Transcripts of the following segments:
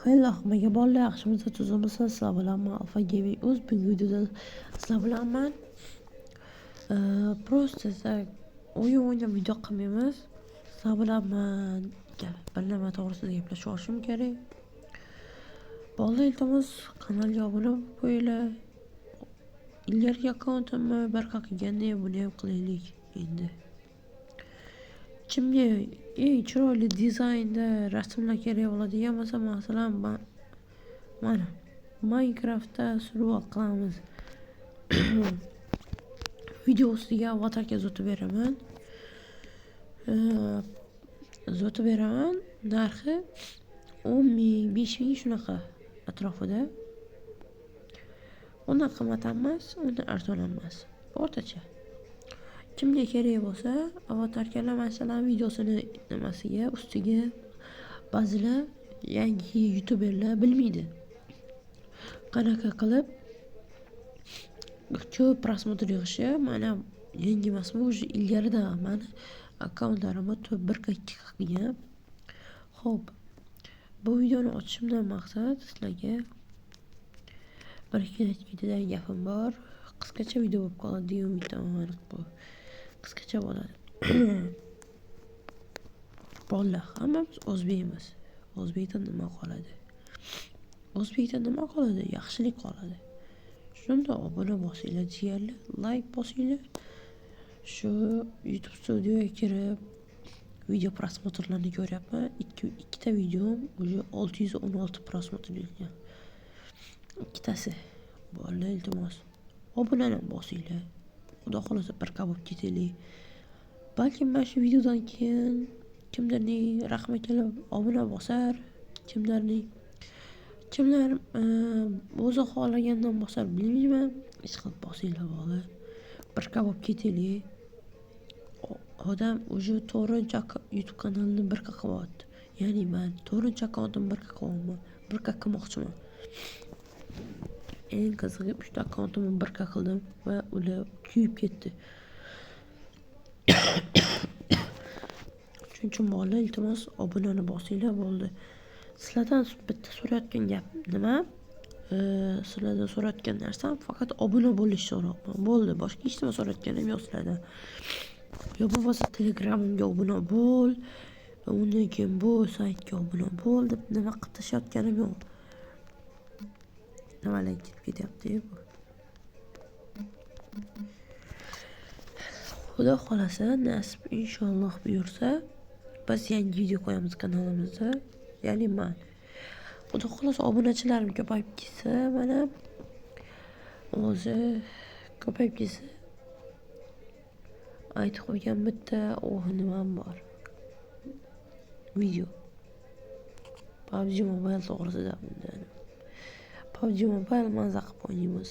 Xeyli hammaga bolalar yaxshimisiz, tuzimisiz? Sizlar bilan men Alfa Gaming o'z bugungi videoda sizlar bilan men просто o'yin o'ynab video qilmaymiz. Sizlar bilan men bir nima to'g'risida gaplashib olishim kerak. Bolalar iltimos kanalga obuna bo'lib qo'yinglar. Ilgarigi akkauntimni barqa qilganda buni ham qilaylik endi. Kimga eng chiroyli dizaynda rasmlar kerak bo'ladigan bo'lsa, masalan, mana Minecraftda survival qilamiz. Video ustiga avatarga zotib beraman. Narxi 10.000, 5.000 shunaqa atrofida. Undan qimmat emas, undan arzon emas. O'rtacha. Kimga kerak bo'lsa, avatarkalar masalan videosini nimasiga, ustiga ba'zilar yangi youtuberlar bilmaydi. Qanaqa qilib ko'p prosmotr yig'ishi, mana yangi emasmi, уже ilgarida mani akkauntlarimni 1-2 qilgan. Xo'p. Bu videoni ochishimdan maqsad sizlarga bir aytadigan gapim bor. Qisqacha video bo'lib qoladi degan umiddaman. Qisqacha bo'ladi. Bolalar hammamiz o'zbekmiz. O'zbekdan nima qoladi? O'zbekdan nima qoladi? Yaxshilik qoladi. Shunda obuna bosinglar, jigarlar, like bosinglar. Shu YouTube studioga kirib video prosmotrlarini ko'ryapman. Ikkita videom уже 616 prosmotr olgan. Ikkitasi. Bolalar iltimos obunani bosinglar. Xudo xolasa bir qabul ketaylik. Balki mana shu videodan keyin kimlarning rahmat kelib obuna bosar, kimlar o'zi xohlagandan bosar bilmayman. Ishqilib bosinglar bolalar. Bir qabul ketaylik. Odam уже 4-YouTube kanalini bir qilyapti. Ya'ni men 4-akkauntimni bir qilyapman. Bir qilmoqchiman. Eng qizig'i 3 akkauntimni bir qildim va ular kuyib ketdi. Shuning uchun bolalar iltimos obunani bosinglar bo'ldi. Sizlardan bitta so'rayotgan gap nima? Sizlardan so'rayotgan narsam faqat obuna bo'lish so'roqman. Bo'ldi. Boshqa hech nima so'rayotganim yo'q sizlardan. Yo bo'lmasa Telegramimga obuna bo'l, undan keyin bu saytga obuna bo'l deb nima qilishayotganim yo'q. Nimalar ketyapti bu? Xudo xolasa, nasib inshaalloh buyursa, biz yangi video qo'yamiz kanalimizda. Ya'ni men Xudo xolasa obunachilarim ko'payib ketsa, mana o'zi ko'payib ketsa, aytib qo'ygan bitta nimam bor. Video. PUBG Mobile to'g'risida bundan. PUBG Mobile maza qilib o'ynaymiz.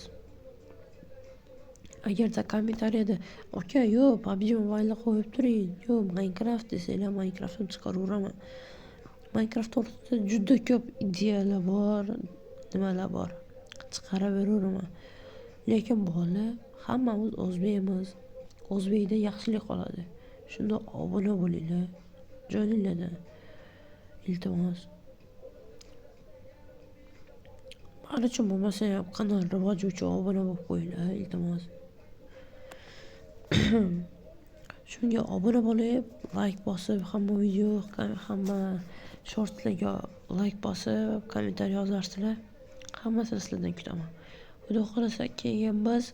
Agarda kommentariyada "Aka, yo'q, PUBG Mobile qo'yib turing. Yo'q, Minecraft desanglar, Minecraftni chiqaraveraman." Minecraft to'g'risida juda ko'p ideyalar bor, nimalar bor. Chiqaraveraman. Lekin bolalar hammamiz o'zbekmiz. O'zbekda yaxshilik qoladi. Shunda obuna bo'linglar. Joninglardan. Iltimos. Mana uchun bo'lmasa ham kanal rivoji uchun obuna bo'lib qo'yinglar, iltimos. Shunga obuna bo'lib, like bosib, hamma video, hamma shortlarga like bosib, kommentariy yozarsizlar. Hammasini sizlardan kutaman. Xudo xolasa keyin biz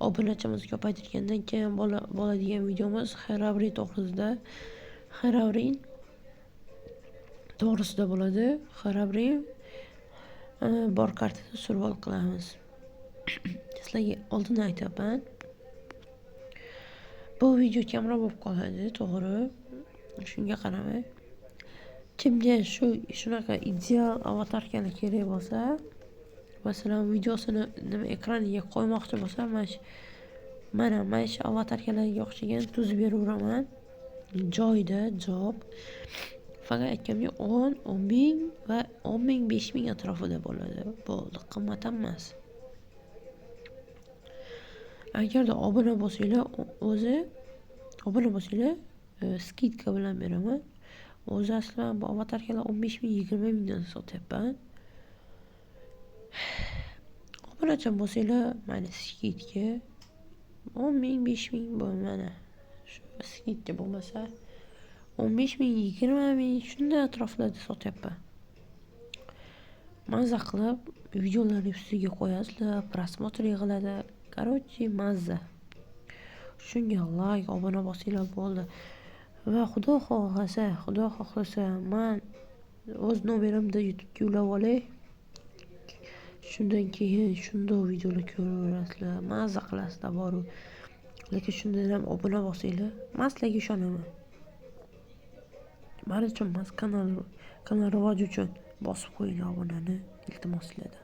obunachimizni ko'paytirgandan keyin bo'ladigan videomiz Xarabrin to'g'risida. Xarabrin to'g'risida bo'ladi. Xarabrin bor kartada survival qilamiz. Sizlarga oldin aytaman. Bu video kamroq bo'lib qoladi, to'g'ri. Shunga qaramay. Kimga shunaqa ideal avatarkalar kerak bo'lsa, masalan, videosini ekraniga qo'ymoqchi bo'lsa, mana shu avatarkalarga o'xshagan tuzib beraveraman. Joyda job. Faqat aytganimga 10.000 va 10.000, 5.000 atrofida bo'ladi. Bo'ldi, qimmat emas. Agarda obuna bo'lsanglar, skidka bilan beraman. O'zi aslan bu avatarkalar 15 ming 20 mingdan sotyapman. Obunachi bo'lsanglar mana skidga 10 ming 5 ming bu mana shu skidga bo'lmasa 15 ming 20 ming shunday atroflarda sotyapman. Mazza qilib videolarni ustiga qo'yasizlar, prosmotr yig'iladi. Короче, mazza. Shunga like, obuna bosinglar bo'ldi. Va xudo xohlasa men o'z nomerimda YouTube'ga ulab olay. Shundan keyin shunday videolar ko'raverasizlar, mazza qilasizlar boru. Lekin shundan ham obuna bosinglar. Men sizlarga ishonaman. Men uchun emas, kanal rivoji uchun bosib qo'ying obunani, iltimos sizlardan.